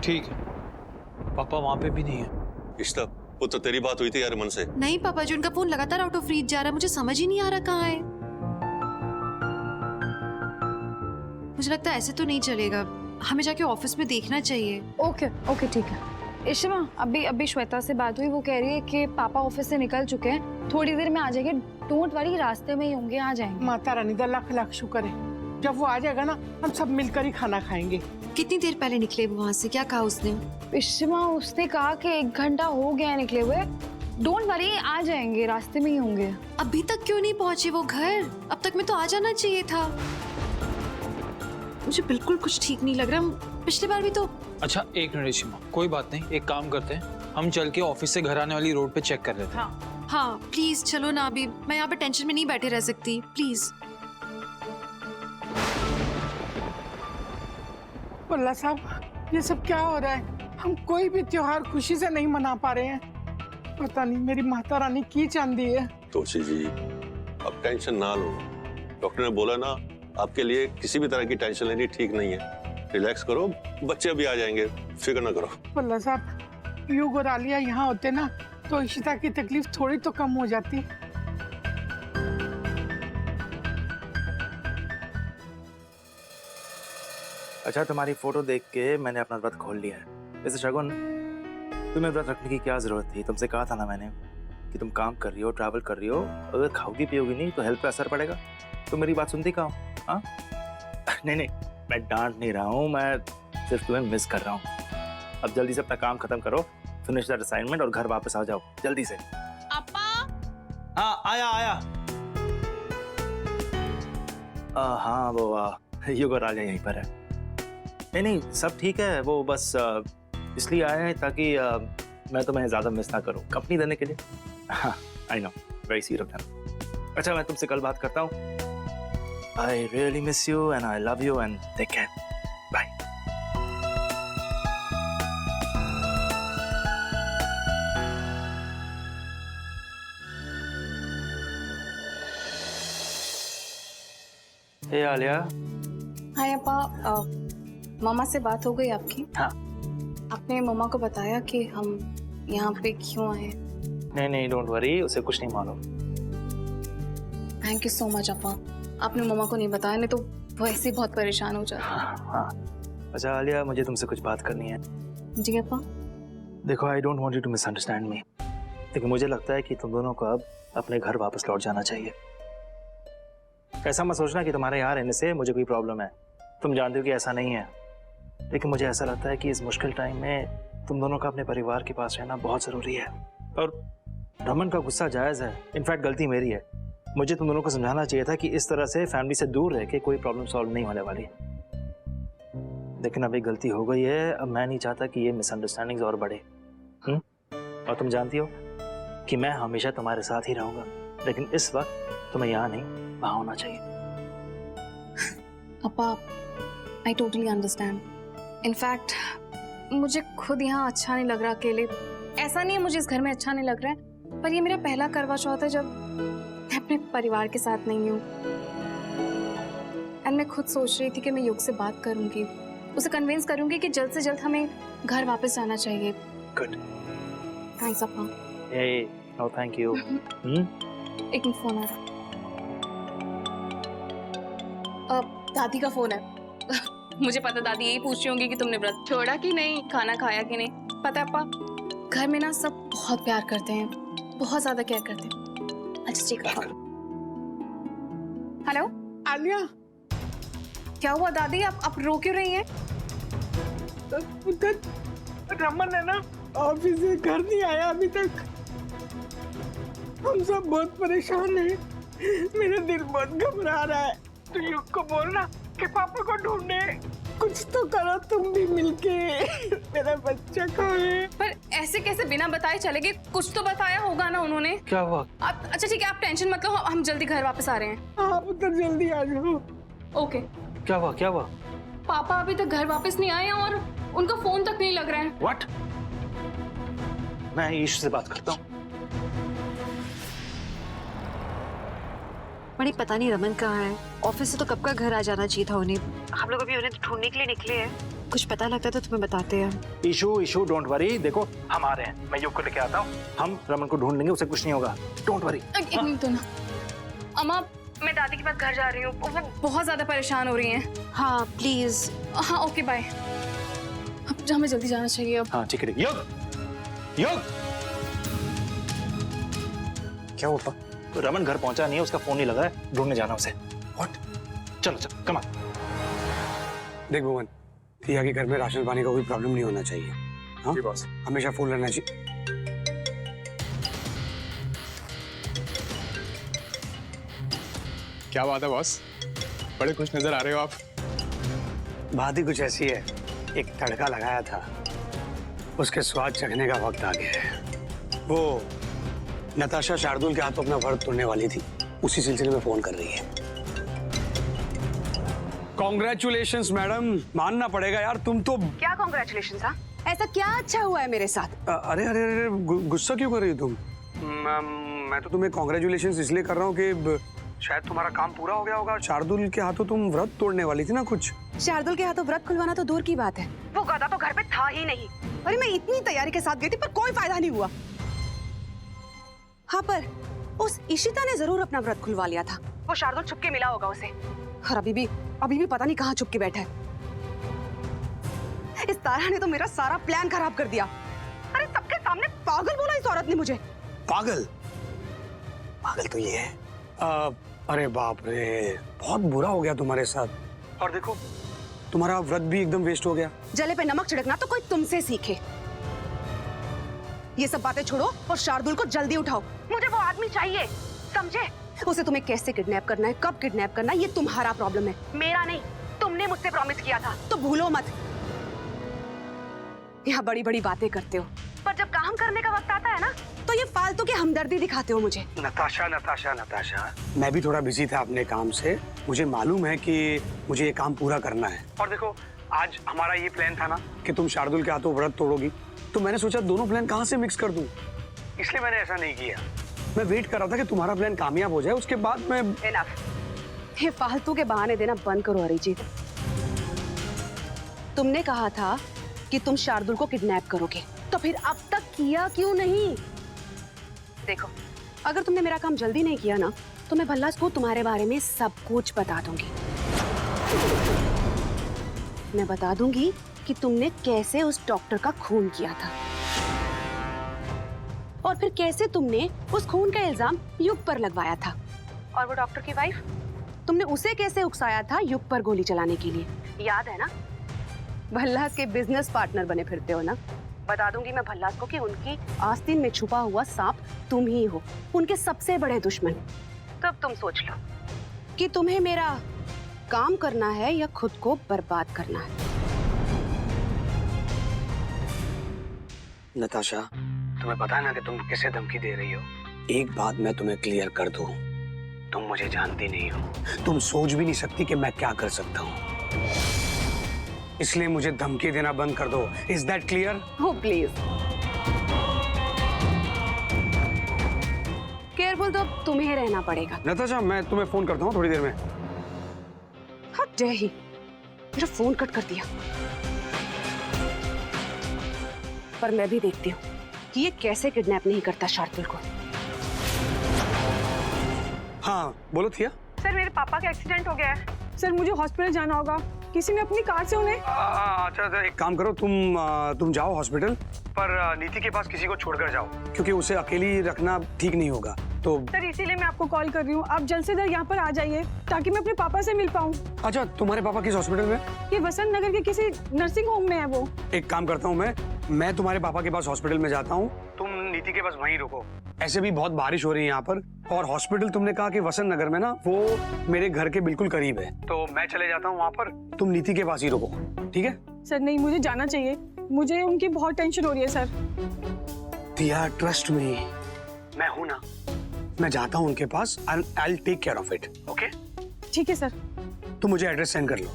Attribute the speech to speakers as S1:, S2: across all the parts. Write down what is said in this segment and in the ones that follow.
S1: ठीक है, पापा वहाँ पे भी नहीं है।
S2: इश्ता, वो तो तेरी बात हुई थी यार मन से।
S3: नहीं पापा जी, उनका फोन लगातार आउट ऑफ रीच जा रहा है, मुझे समझ ही नहीं आ रहा कहाँ है। मुझे लगता है ऐसे तो नहीं चलेगा, हमें जाके ऑफिस में देखना चाहिए।
S4: ओके ठीक है। इशिमा, अभी श्वेता से बात हुई, वो कह रही है कि पापा ऑफिस से निकल चुके हैं, थोड़ी देर में आ जाएंगे। डोंट वरी, रास्ते में ही होंगे, आ जाएंगे।
S5: माता रानी का लाख लाख शुक्र है, जब वो आ जाएगा ना हम सब मिलकर ही खाना खाएंगे।
S3: कितनी देर पहले निकले वो वहाँ से, क्या कहा उसने?
S4: इशिमा, उसने कहा कि 1 घंटा हो गया है निकले हुए। डोंट वरी, आ जाएंगे, रास्ते में ही होंगे।
S3: अभी तक क्यों नहीं पहुंचे वो घर? अब तक में तो आ जाना चाहिए था। मुझे बिल्कुल कुछ ठीक नहीं लग रहा, पिछली बार भी तो।
S1: अच्छा एक मिनट ऋषिमा, कोई बात नहीं, एक काम करते हैं, हम चल के ऑफिस से घर आने वाली रोड पे चेक कर लेते हैं।
S3: हाँ प्लीज चलो ना, अभी मैं यहाँ पे टेंशन में नहीं बैठे रह सकती, प्लीज।
S5: पल्ला साहब, ये सब क्या हो रहा है? हम कोई भी त्योहार खुशी से नहीं मना पा रहे हैं। पता नहीं मेरी माता रानी की चांदी है।
S2: तुलसी जी, अब टेंशन ना लो। डॉक्टर ने बोला ना, आपके लिए किसी भी तरह की टेंशन लेनी ठीक नहीं है। रिलैक्स करो, बच्चे भी आ जाएंगे, फिक्र ना करो।
S5: पल्ला साहब, युग और आलिया यहाँ होते ना तो इशिता की तकलीफ थोड़ी तो कम हो जाती।
S6: अच्छा, तुम्हारी फोटो देख के मैंने अपना व्रत खोल लिया है। वैसे शगुन, तुम्हें व्रत रखने की क्या जरूरत थी? तुमसे कहा था ना मैंने कि तुम काम कर रही हो, ट्रैवल कर रही हो, अगर खाओगी पियोगी नहीं तो हेल्थ पे असर पड़ेगा। तो मेरी बात सुनती कहाँ? हाँ नहीं, मैं डांट नहीं रहा हूँ, मैं सिर्फ तुम्हें मिस कर रहा हूँ। अब जल्दी से अपना काम खत्म करो, फिनिश दैट असाइनमेंट और घर वापस आ जाओ जल्दी से।
S4: पापा।
S6: हाँ आया। हाँ वो युग और आलिया यहीं पर है। नहीं सब ठीक है, वो बस इसलिए आए हैं ताकि मैं तुम्हें ज्यादा मिस ना करूं, कंपनी देने के लिए। हाँ I know, very sweet of them. अच्छा मैं तुमसे कल बात करता हूँ। I really miss you and I love you and take care, bye. Hey Alia.
S4: Hi अपा, मामा से बात हो गई आपकी?
S6: हाँ।
S4: आपने मामा को बताया कि हम यहाँ पे क्यों आए?
S6: नहीं डोंट वरी, उसे कुछ नहीं मालूम।
S4: थैंक यू सो मच अपा, आपने मामा को नहीं बताया, नहीं तो वो ऐसे ही बहुत परेशान हो जाता।
S6: हाँ। अच्छा आलिया, मुझे तुमसे कुछ बात करनी है।
S4: जी अपा।
S6: देखो, I don't want you to misunderstand me, लेकिन मुझे लगता है कि तुम दोनों को अब अपने घर वापस लौट जाना चाहिए। ऐसा मत सोचना कि तुम्हारे यहाँ रहने से मुझे कोई प्रॉब्लम है, तुम जानते हो कि ऐसा नहीं है। लेकिन मुझे ऐसा लगता है कि इस मुश्किल टाइम में तुम दोनों का अपने परिवार के पास रहना बहुत जरूरी है। और रमन का गुस्सा जायज़ है, इनफैक्ट गलती मेरी है। मुझे तुम दोनों को समझाना चाहिए था कि इस तरह से फैमिली से दूर रह के कोई प्रॉब्लम सॉल्व नहीं होने वाली। लेकिन अब एक गलती हो गई है, अब मैं नहीं चाहता कि ये मिसअंडरस्टैंडिंग्स और बढ़े। और तुम जानती हो कि मैं हमेशा तुम्हारे साथ ही रहूंगा, लेकिन इस वक्त तुम्हें यहाँ नहीं वहाँ होना चाहिए।
S4: अपा, आई टोटली अंडरस्टैंड। इनफैक्ट मुझे खुद यहाँ अच्छा नहीं लग रहा अकेले। ऐसा नहीं है मुझे इस घर में अच्छा नहीं लग रहा है, पर ये मेरा पहला करवा चौथ है जब मैं अपने परिवार के साथ नहीं हूँ। एंड मैं खुद सोच रही थी कि मैं युग से बात करूंगी, उसे कन्विंस करूंगी कि जल्द से जल्द हमें घर वापस जाना चाहिए।
S6: गुड।
S4: थैंक्स अपा।
S6: हे, नो थैंक यू।
S4: एक मिनट, फोन आ रहा। दादी का फोन है। मुझे पता दादी यही पूछ रही होंगी कि तुमने व्रत छोड़ा कि नहीं, खाना खाया कि नहीं। पता है अपा, घर में ना सब बहुत प्यार करते हैं, बहुत ज्यादा केयर करते हैं। अच्छा ठीक है। हेलो
S5: आलिया,
S4: क्या हुआ दादी, आप रो क्यों रही हैं?
S5: उधर रमन है ना, ऑफिस से घर नहीं आया अभी तक। हम सब बहुत परेशान हैं, मेरा दिल बहुत घबरा रहा है। तो युग को बोलना कि पापा को ढूंढे, कुछ तो करो तुम भी मिलके। मेरा बच्चा कहाँ है?
S4: पर ऐसे कैसे बिना बताए चले गए? कुछ तो बताया होगा ना उन्होंने।
S6: क्या हुआ?
S4: अच्छा ठीक है, आप टेंशन मत लो, हम जल्दी घर वापस आ रहे हैं।
S5: आप उधर जल्दी आ जाओ।
S4: ओके।
S6: क्या हुआ?
S4: पापा अभी तक घर वापस नहीं आए और उनका फोन तक नहीं लग रहा है।
S6: व्हाट? मैं ईश से बात करता हूँ।
S3: बड़ी पता नहीं रमन कहाँ है। ऑफिस से तो कब का घर आ जाना चाहिए था उन्हें। हम लोग अभी उन्हें ढूंढने के लिए निकले हैं। कुछ पता लगता तो तुम्हें बताते हैं।
S6: इशू डोंट वरी, देखो हम आ रहे हैं, मैं युग को लेके आता हूँ, हम रमन को ढूंढ लेंगे, उसे कुछ नहीं होगा, डोंट वरी।
S4: एक मिनट ना अम्मा, मैं दादी के पास घर जा रही हूँ, वो बहुत ज्यादा परेशान हो रही हैं।
S3: हाँ प्लीज।
S4: हाँ ओके बाय। अब हमें जल्दी जाना चाहिए अब।
S6: हाँ ठीक है, युग क्या हुआ? तो रमन घर पहुंचा नहीं है, उसका फोन नहीं लगा है, ढूंढने जाना उसे। व्हाट? चलो कम ऑन।
S5: देख भुवन, थिया के घर में राशन पानी का कोई प्रॉब्लम नहीं होना चाहिए। हाँ
S6: जी बॉस।
S5: हमेशा फुल रहना चाहिए।
S7: क्या बात है बॉस, बड़े खुश नजर आ रहे हो आप।
S5: बात ही कुछ ऐसी है, एक तड़का लगाया था, उसके स्वाद चखने का वक्त आ गया है। वो नताशा शार्दुल के हाथों अपना व्रत तोड़ने वाली थी, उसी सिलसिले में फोन कर रही है। कॉन्ग्रेचुलेशंस मैडम, मानना पड़ेगा यार, तुम तो
S8: क्या कॉन्ग्रेचुलेशन था? ऐसा क्या अच्छा हुआ है मेरे साथ?
S5: अरे अरे अरे गुस्सा क्यों कर रही हो तुम? मैं तो तुम्हें कॉन्ग्रेचुलेशंस इसलिए कर रहा हूँ कि शायद तुम्हारा काम पूरा हो गया होगा। शार्दुल के हाथों तुम व्रत तोड़ने वाली थी ना कुछ।
S8: शार्दुल के हाथों व्रत खुलवाना तो दूर की बात है, वो गधा तो घर पे था ही नहीं। अरे मैं इतनी तैयारी के साथ गई थी पर कोई फायदा नहीं हुआ। हाँ पर उस इशिता ने जरूर अपना व्रत खुलवा लिया था। वो शार्दुल छुप के मिला होगा उसे, और अभी भी पता नहीं कहाँ छुप के बैठा है। इस तारा ने तो मेरा सारा प्लान खराब कर दिया। अरे सबके सामने पागल बोला इस औरत ने मुझे।
S5: पागल तो ये है। अरे बाप रे, बहुत बुरा हो गया तुम्हारे साथ। और देखो तुम्हारा व्रत भी एकदम वेस्ट हो गया।
S8: जले पे नमक छिड़कना तो कोई तुमसे सीखे। ये सब बातें छोड़ो और शार्दुल को जल्दी उठाओ, मुझे वो आदमी चाहिए, समझे? उसे तुम्हें कैसे किडनैप करना है, कब किडनैप करना है, ये तुम्हारा प्रॉब्लम है, मेरा नहीं। तुमने मुझसे प्रॉमिस किया था तो भूलो मत। यहाँ बड़ी बड़ी बातें करते हो, पर जब काम करने का वक्त आता है ना तो ये फालतू की हमदर्दी दिखाते हो मुझे।
S5: नताशा, मैं भी थोड़ा बिजी था अपने काम से, मुझे मालूम है कि मुझे ये काम पूरा करना है। और देखो आज हमारा ये प्लान था ना कि तुम शार्दुल के हाथों व्रत तोड़ोगी, तो मैंने सोचा दोनों प्लान कहाँ से मिक्स कर दूं, इसलिए मैंने ऐसा नहीं किया। मैं वेट कर रहा था कि तुम्हारा प्लान कामयाब हो जाए, उसके बाद मैं।
S8: इनफ। ये फालतू के बहाने देना बंद करो अरिजीत। तुमने कहा था कि तुम शार्दुल को किडनैप करोगे, तो फिर अब तक किया क्यों नहीं? देखो अगर तुमने मेरा काम जल्दी नहीं किया ना तो मैं भल्लास को तुम्हारे बारे में सब कुछ बता दूंगी। मैं बता दूंगी कि तुमने कैसे उस डॉक्टर का खून किया था, और फिर कैसे तुमने उस खून का इल्जाम युग पर लगवाया था। और वो डॉक्टर की वाइफ, तुमने उसे कैसे उकसाया था युग पर गोली चलाने के लिए, याद है ना? भल्लास के बिजनेस पार्टनर बने फिरते हो ना। बता दूंगी मैं भल्लास को कि उनकी आस्तीन में छुपा हुआ सांप तुम ही हो, उनके सबसे बड़े दुश्मन। तब तुम सोच लो कि तुम्हें मेरा काम करना है या खुद को बर्बाद करना है।
S5: नताशा, तुम्हें पता है ना कि तुम किसे धमकी दे रही हो? एक बात मैं तुम्हें क्लियर कर दूं, तुम मुझे जानती नहीं हो, तुम सोच भी नहीं सकती कि मैं क्या कर सकता हूँ, इसलिए मुझे धमकी देना बंद कर दो। Is that clear?
S8: Oh please. Careful तो तुम्हें रहना पड़ेगा।
S5: नताशा, मैं तुम्हें फोन करता हूँ थोड़ी देर में।
S8: हाँ जय ही, मेरा फोन कट कर दिया। पर मैं भी देखती हूँ कि ये कैसे किडनैप नहीं करता शार्दुल को।
S5: हाँ बोलो थिया।
S8: सर मेरे पापा का एक्सीडेंट हो गया है।
S9: सर मुझे हॉस्पिटल जाना होगा, किसी ने अपनी कार से उन्हें।
S5: अच्छा एक काम करो, तुम जाओ हॉस्पिटल, पर नीति के पास किसी को छोड़कर जाओ, क्योंकि उसे अकेली रखना ठीक नहीं होगा। तो
S9: सर इसीलिए मैं आपको कॉल कर रही हूँ, आप जल्द से जल्द यहाँ पर आ जाइए ताकि मैं अपने पापा से मिल पाऊँ।
S5: अच्छा, तुम्हारे पापा किस हॉस्पिटल में?
S9: ये वसंत नगर के किसी नर्सिंग होम में है वो।
S5: एक काम करता हूँ, मैं तुम्हारे पापा के पास हॉस्पिटल में जाता हूँ, तुम नीति के पास वहीं रुको। ऐसे भी बहुत बारिश हो रही है यहाँ पर, और हॉस्पिटल तुमने कहा कि वसंत नगर में ना, वो मेरे घर के बिल्कुल करीब है, तो मैं चले जाता हूँ वहाँ पर, तुम नीति के पास ही रुको, ठीक है?
S9: सर नहीं, मुझे जाना चाहिए, मुझे उनकी बहुत टेंशन हो रही है सर।
S5: दिया, ट्रस्ट मी, मैं हूँ ना, मैं जाता हूँ उनके पास, I will take care of it, okay?
S9: ठीक है सर।
S5: तुम मुझे एड्रेस सेंड कर लो।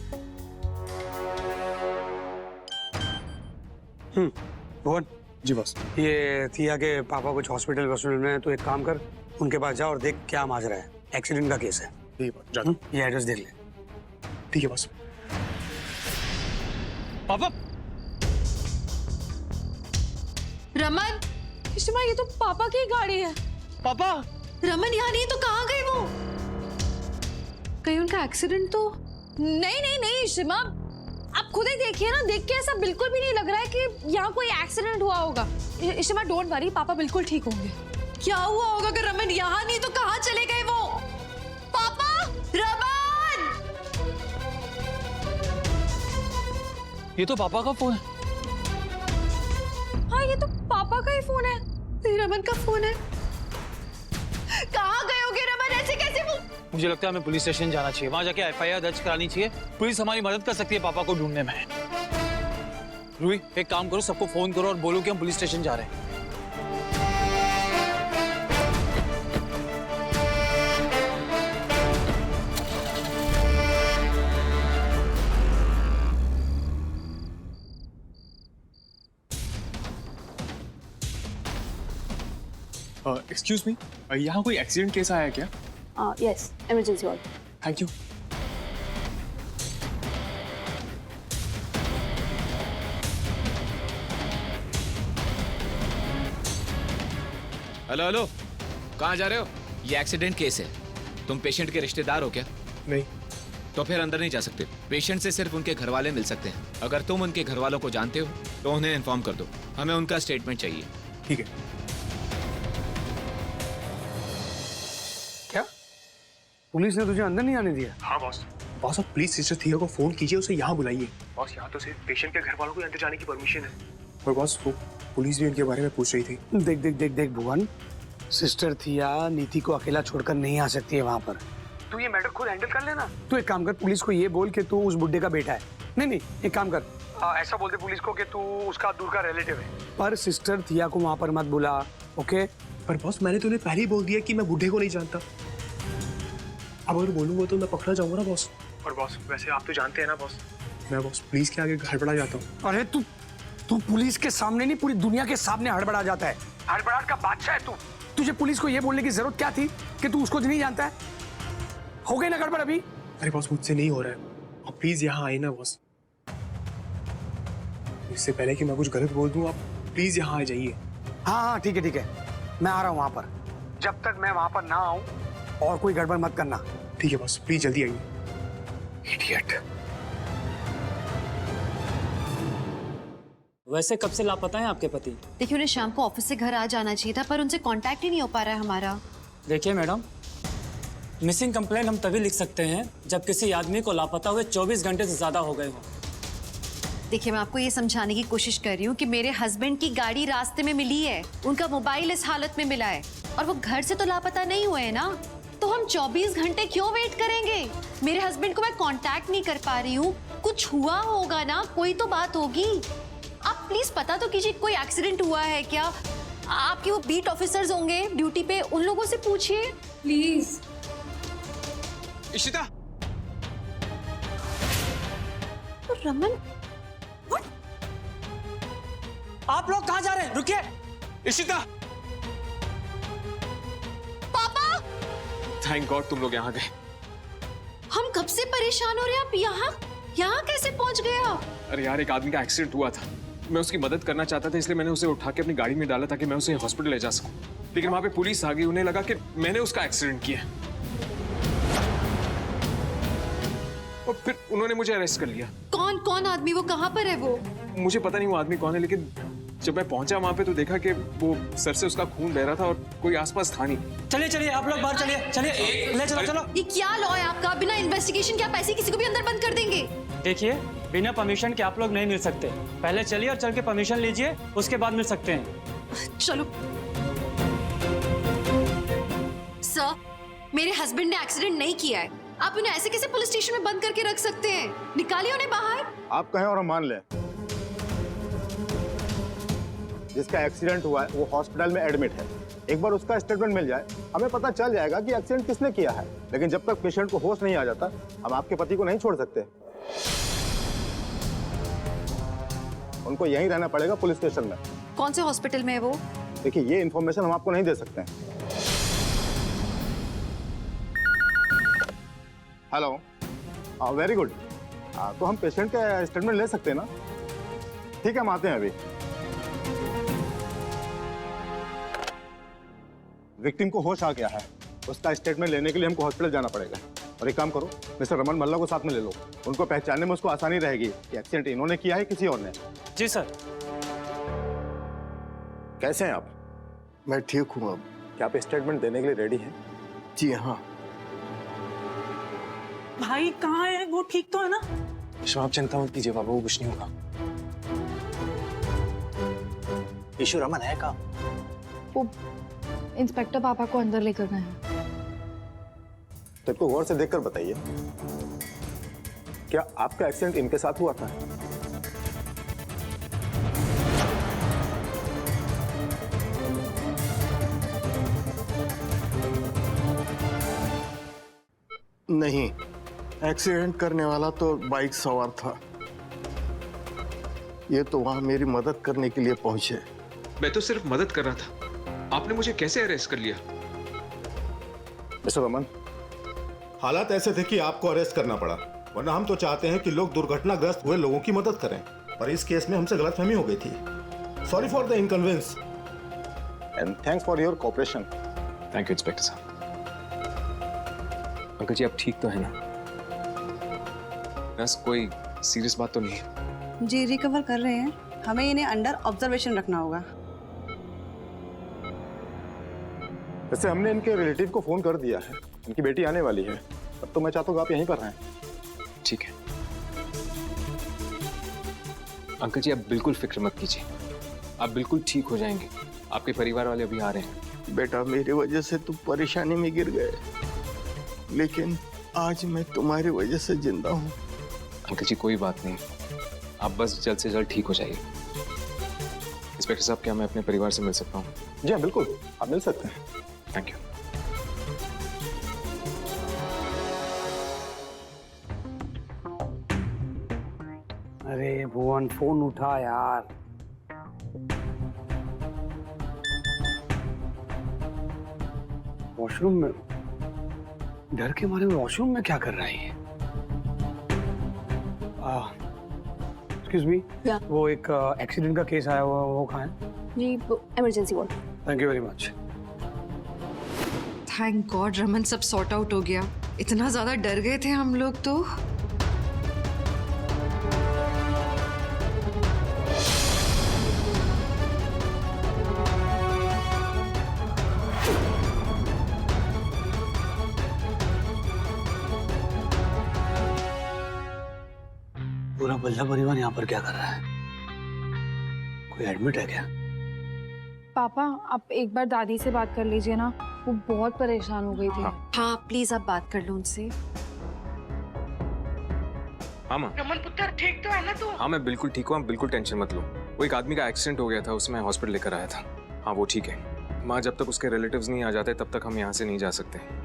S5: भुवन
S7: जी बॉस।
S5: ये थिया के पापा कुछ हॉस्पिटल में, तो एक काम कर, उनके पास जा और देख क्या माजरा है, एक्सीडेंट का केस है।
S7: ठीक है जाता।
S5: ये एड्रेस देख ले।
S7: ठीक है बॉस।
S1: पापा
S3: रमन,
S4: इशिमा ये तो पापा की गाड़ी है।
S1: पापा
S3: रमन यहाँ नहीं तो कहाँ गए वो? कहीं उनका एक्सीडेंट तो
S4: नहीं नहीं नहीं इशिमा, आप खुद ही देखिए ना, देख के ऐसा बिल्कुल भी नहीं लग रहा है कि यहाँ कोई एक्सीडेंट हुआ होगा। इशिमा डोंट वरी, पापा बिल्कुल ठीक होंगे।
S3: क्या हुआ होगा अगर रमन यहाँ नहीं तो कहाँ चले गए वो? पापा, रमन!
S1: ये तो पापा का फोन है।
S4: हाँ ये तो पापा का ही फोन है।
S3: रमन का फोन है। कहाँ गए होगे रमन? ऐसे कैसे वो?
S1: मुझे लगता है हमें पुलिस स्टेशन जाना चाहिए, वहां जाके FIR दर्ज करानी चाहिए। पुलिस हमारी मदद कर सकती है पापा को ढूंढने में। रूही एक काम करो, सबको फोन करो और बोलो कि हम पुलिस स्टेशन जा रहे हैं।
S7: एक्सक्यूज मी, यहाँ कोई एक्सीडेंट केस आया है क्या?
S8: Yes, emergency hall.
S7: Thank you.
S10: Hello hello, कहाँ जा रहे हो? ये एक्सीडेंट केस है। तुम पेशेंट के रिश्तेदार हो क्या?
S7: नहीं।
S10: तो फिर अंदर नहीं जा सकते। पेशेंट से सिर्फ उनके घर वाले मिल सकते हैं। अगर तुम उनके घर वालों को जानते हो तो उन्हें इन्फॉर्म कर दो, हमें उनका स्टेटमेंट चाहिए।
S7: ठीक है।
S5: क्या पुलिस ने तुझे अंदर नहीं आने दिया?
S7: हाँ बॉस। बॉस आप प्लीज सिस्टर थिया को फोन कीजिए, उसे यहाँ बुलाइए। बॉस यहाँ तो सिर्फ पेशेंट के घर वालों को अंदर जाने की परमिशन है। और बॉस वो पुलिस भी उनके बारे में पूछ रही थी।
S5: देख देख देख देख भुवन, सिस्टर थिया नीति को अकेला छोड़कर नहीं आ सकती है वहाँ पर। तू ये मैटर खुद हैंडल कर लेना। तू एक काम कर, पुलिस को ये बोल कि तू उस बुड्ढे का बेटा है। नहीं नहीं, एक काम कर, ऐसा बोल दे पुलिस को कि तू उसका दूर का रिलेटिव है। पर सिस्टर थिया को वहाँ पर मत बुला, ओके?
S7: पर बॉस मैंने तो उन्हें पहले ही बोल दिया कि मैं बुढ़े को नहीं जानता। अब अगर बोलूंगा तो मैं पकड़ा जाऊंगा ना बॉस। और बॉस वैसे आप तो जानते हैं ना बॉस, मैं बॉस पुलिस के आगे हड़बड़ा जाता हूँ।
S5: अरे तू तू पुलिस के सामने नहीं, पूरी दुनिया के सामने हड़बड़ा जाता है। हड़बड़ाहट का बादशाह है तू। तुझे पुलिस को ये बोलने की जरूरत क्या थी कि तू उसको नहीं जानता है? हो गई ना गड़बड़ अभी?
S7: अरे बॉस मुझसे नहीं हो रहा है, आप प्लीज यहाँ आए ना बॉस। इससे पहले कि मैं कुछ गलत बोल दूं, आप प्लीज यहाँ आ जाइए।
S5: हाँ हाँ ठीक है ठीक है, मैं आ रहा हूँ वहाँ पर। जब तक मैं वहाँ पर ना आऊँ और कोई गड़बड़ मत करना।
S7: ठीक है बॉस, प्लीज जल्दी आइए।
S5: इडियट।
S11: वैसे कब से लापता हैं आपके पति?
S3: देखिए उन्हें शाम को ऑफिस से घर आ जाना चाहिए था, पर उनसे कांटेक्ट ही नहीं हो पा रहा है हमारा।
S11: देखिए मैडम, मिसिंग कंप्लेंट हम तभी लिख सकते हैं जब किसी आदमी को लापता हुए 24 घंटे से ज्यादा हो गए हो।
S3: देखिए मैं आपको ये समझाने की कोशिश कर रही हूँ कि मेरे हस्बैंड की गाड़ी रास्ते में मिली है, उनका मोबाइल इस हालत में मिला है और वो घर से तो लापता नहीं हुए हैं ना, तो हम 24 घंटे क्यों वेट करेंगे? मेरे हस्बैंड को मैं कांटेक्ट नहीं कर पा रही हूँ, कुछ हुआ होगा ना, कोई तो बात होगी। आप प्लीज पता तो कीजिए कोई एक्सीडेंट हुआ है क्या? आपके वो बीट ऑफिसर्स होंगे ड्यूटी पे, उन लोगों से पूछिए प्लीज।
S10: इशिता,
S3: रमन,
S11: आप लोग कहाँ जा रहे हैं? रुकिए।
S10: इशिता।
S3: पापा,
S7: थैंक गॉड तुम लोग यहाँ गए।
S3: हम कब से परेशान हो रहे हैं, आप यहाँ कैसे पहुंच गए आप?
S7: अरे यार एक आदमी का एक्सीडेंट हुआ था, मैं उसकी मदद करना चाहता था, इसलिए मैंने उसे उठा के अपनी गाड़ी में डाला ताकि मैं उसे हॉस्पिटल ले जा सकूं। लेकिन वहां पे पुलिस आ गई, उन्हें लगा कि मैंने उसका एक्सीडेंट किया और फिर उन्होंने मुझे अरेस्ट कर लिया।
S3: कौन आदमी? वो कहाँ पर है वो?
S7: मुझे पता नहीं वो आदमी कौन है, लेकिन जब मैं पहुंचा वहां पे तो देखा कि वो सर से उसका खून बह रहा था और कोई आसपास था नहीं।
S11: चलिए चलिए आप लोग बाहर चलिए, चलिए ले चलो चलो।
S3: ये क्या लॉ है आपका? बिना इन्वेस्टिगेशन क्या पैसे किसी को भी अंदर बंद कर देंगे?
S11: देखिए बिना परमिशन के आप लोग नहीं मिल सकते, पहले चलिए और चल के परमिशन लीजिए, उसके बाद मिल सकते हैं।
S3: चलो। सर, मेरे हस्बैंड ने एक्सीडेंट नहीं किया है, आप उन्हें ऐसे कैसे पुलिस स्टेशन में बंद करके रख सकते हैं? निकालिए उन्हें बाहर।
S12: आप कहें और हम मान लें, जिसका एक्सीडेंट हुआ है वो हॉस्पिटल में एडमिट है। एक बार उसका स्टेटमेंट मिल जाए, हमें पता चल जाएगा कि एक्सीडेंट किसने किया है। लेकिन जब तक पेशेंट को होश नहीं आ जाता, हम आपके पति को नहीं छोड़ सकते। उनको यहीं रहना पड़ेगा पुलिस स्टेशन में।
S3: कौन से हॉस्पिटल में है वो?
S12: देखिए ये इन्फॉर्मेशन हम आपको नहीं दे सकते हैं। Hello, very good. तो हम पेशेंट का स्टेटमेंट ले सकते हैं ना? ठीक है, हम आते हैं अभी। विक्टिम को होश आ गया है, उसका स्टेटमेंट लेने के लिए हमको हॉस्पिटल जाना पड़ेगा। और एक काम करो, मिस्टर रमन मल्ला को साथ में ले लो, उनको पहचानने में उसको आसानी रहेगी कि एक्सीडेंट इन्होंने किया है किसी और ने।
S11: जी सर।
S12: कैसे हैं आप?
S13: मैं ठीक हूँ। अब
S12: क्या आप स्टेटमेंट देने के लिए रेडी हैं?
S13: जी हाँ।
S9: भाई कहाँ है वो? ठीक तो है ना?
S7: आप चिंता मत कीजिए बाबा, वो कुछ नहीं होगा।
S6: ईशु रमन है कहाँ?
S4: वो इंस्पेक्टर पापा को अंदर लेकर गए हैं।
S12: तो इसको गौर से देखकर बताइए, क्या आपका एक्सीडेंट इनके साथ हुआ था?
S13: नहीं, एक्सीडेंट करने वाला तो बाइक सवार था। ये तो वहां मेरी मदद करने के लिए पहुंचे।
S14: मैं तो सिर्फ मदद कर रहा था, आपने मुझे कैसे अरेस्ट कर लिया?
S12: मिस्टर रमन, हालात ऐसे थे कि आपको अरेस्ट करना पड़ा, वरना हम तो चाहते हैं कि लोग दुर्घटनाग्रस्त हुए लोगों की मदद करें, पर इस केस में हमसे गलतफहमी हो गई थी। Sorry for the inconvenience and thanks for your cooperation.
S7: Thank you inspector साहब। अंकल जी आप ठीक तो है ना? बस कोई सीरियस बात तो नहीं है?
S8: जी रिकवर कर रहे हैं, हमें इन्हें अंडर ऑब्जर्वेशन रखना होगा।
S12: वैसे हमने इनके रिलेटिव को फोन कर दिया है, इनकी बेटी आने वाली है। अब तो मैं चाहता हूँ आप यहीं पर रहें।
S7: ठीक है अंकल जी, आप बिल्कुल फिक्र मत कीजिए, आप बिल्कुल ठीक हो जाएंगे। आपके परिवार वाले अभी आ रहे हैं।
S13: बेटा, मेरी वजह से तुम परेशानी में गिर गए, लेकिन आज मैं तुम्हारी वजह से जिंदा हूँ।
S7: अंकल जी कोई बात नहीं, आप बस जल्द से जल्द ठीक हो जाइए। इंस्पेक्टर साहब, क्या मैं अपने परिवार से मिल सकता हूँ?
S12: जी हाँ बिल्कुल, आप मिल सकते हैं।
S7: Thank you.
S5: अरे भुवन, फोन उठा यार। वॉशरूम में, डर के मारे वॉशरूम में क्या कर रहा है ये? एक्सक्यूज मी, वो एक एक्सीडेंट का केस आया हुआ, वो कहाँ है?
S4: जी emergency ward.
S5: Thank you very much.
S3: Thank God Raman, सब सॉर्ट आउट हो गया। इतना ज्यादा डर गए थे हम लोग तो।
S5: पूरा बल्ला परिवार यहाँ पर क्या कर रहा है? कोई एडमिट है क्या?
S4: पापा आप एक बार दादी से बात कर लीजिए ना, वो बहुत परेशान हो गई थी।
S3: हाँ प्लीज आप बात कर लो उनसे।
S7: हाँ माँ।
S9: रमन पुत्र ठीक तो है ना तू?
S7: हाँ मैं बिल्कुल ठीक हूँ, आप बिल्कुल टेंशन मत लो। वो एक आदमी का एक्सीडेंट हो गया था, उसमें हॉस्पिटल लेकर आया था। हाँ वो ठीक है माँ, जब तक उसके रिलेटिव्स नहीं आ जाते तब तक हम यहाँ से नहीं जा सकते।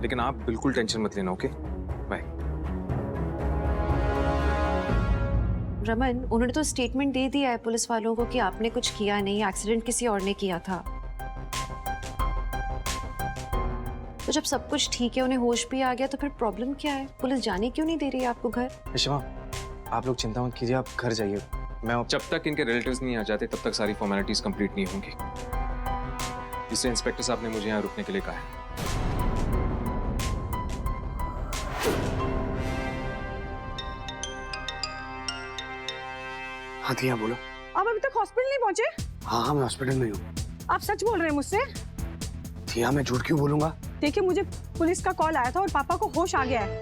S7: लेकिन आप बिल्कुल टेंशन मत लेना, ओके? बाय।
S3: रमन, उन्होंने तो स्टेटमेंट दे दिया है पुलिस वालों को कि आपने कुछ किया नहीं, एक्सीडेंट किसी और ने किया था। तो जब सब कुछ ठीक है, उन्हें होश भी आ गया, तो फिर प्रॉब्लम क्या है? पुलिस जाने क्यों नहीं दे रही है आपको घर?
S7: शिवा, आप लोग चिंता मत कीजिए, आप घर जाइए। मैं जब तक इनके रिलेटिव्स नहीं आ जाते तब तक सारी फॉर्मेलिटीज कंप्लीट नहीं होंगी। इसलिए इंस्पेक्टर साहब ने मुझे यहाँ रुकने के लिए कहा है।
S5: हाँ थिया बोलो।
S9: आप अभी तक हॉस्पिटल नहीं पहुंचे?
S5: हाँ मैं हॉस्पिटल में हूँ।
S9: आप सच बोल रहे हैं मुझसे?
S5: थिया मैं झूठ क्यों बोलूंगा?
S9: देखिए मुझे पुलिस का कॉल आया था और पापा को होश आ गया है,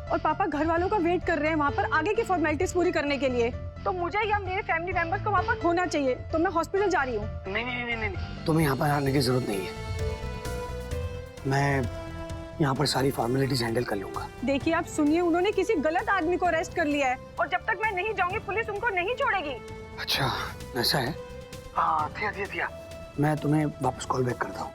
S9: और पापा घर वालों का वेट कर रहे हैं वहाँ पर आगे की फॉर्मेलिटीज पूरी करने के लिए। तो मुझे या मेरे फैमिली मेंबर्स को वहाँ पर होना चाहिए, तो मैं हॉस्पिटल जा रही हूँ।
S5: नहीं, तुम्हें यहाँ पर आने की जरूरत नहीं है। मैं यहाँ पर सारी फॉर्मेलिटीज हैंडल कर लूंगा।
S9: देखिए आप सुनिए, उन्होंने किसी गलत आदमी को अरेस्ट कर लिया है, और जब तक मैं नहीं जाऊंगी पुलिस उनको नहीं छोड़ेगी।
S5: अच्छा ऐसा है? हाँ थिया, मैं तुम्हें वापस कॉल बैक करता हूँ।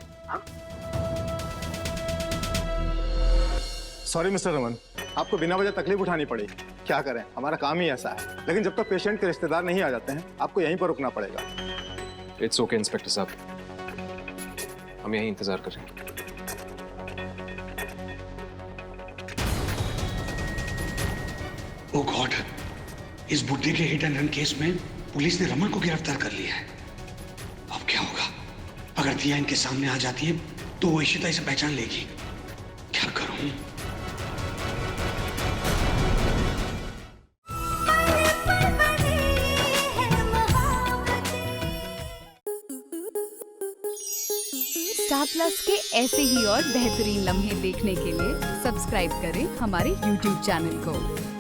S12: सॉरी मिस्टर रमन, आपको बिना वजह तकलीफ उठानी पड़ी। क्या करें, हमारा काम ही ऐसा है। लेकिन जब तक पेशेंट के रिश्तेदार नहीं आ जाते हैं, आपको यहीं पर रुकना पड़ेगा।
S14: इट्स ओके इंस्पेक्टर साहब, हम यहीं इंतजार कर रहे हैं।
S15: ओ गॉड, इस बुड्ढे के हिट एंड रन केस में पुलिस ने रमन को गिरफ्तार कर लिया है। अब क्या होगा? अगर दिया इनके सामने आ जाती है तो वो इशिता इसे पहचान लेगी। क्या करूं?
S16: स्टार प्लस के ऐसे ही और बेहतरीन लम्हे देखने के लिए सब्सक्राइब करें हमारे YouTube चैनल को।